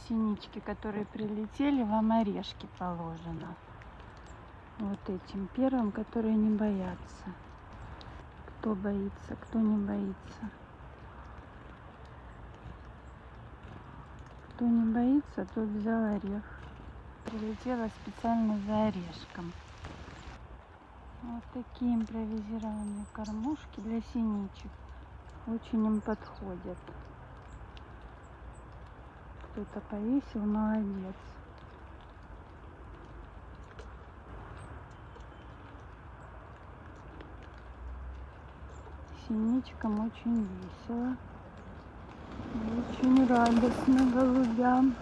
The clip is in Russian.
Синички, которые прилетели, вам орешки положено. Вот этим первым, которые не боятся. Кто боится, кто не боится. Кто не боится, тот взял орех. Прилетела специально за орешком. Вот такие импровизированные кормушки для синичек. Очень им подходят. Кто-то повесил, молодец. Синичкам очень весело. И очень радостно голубям.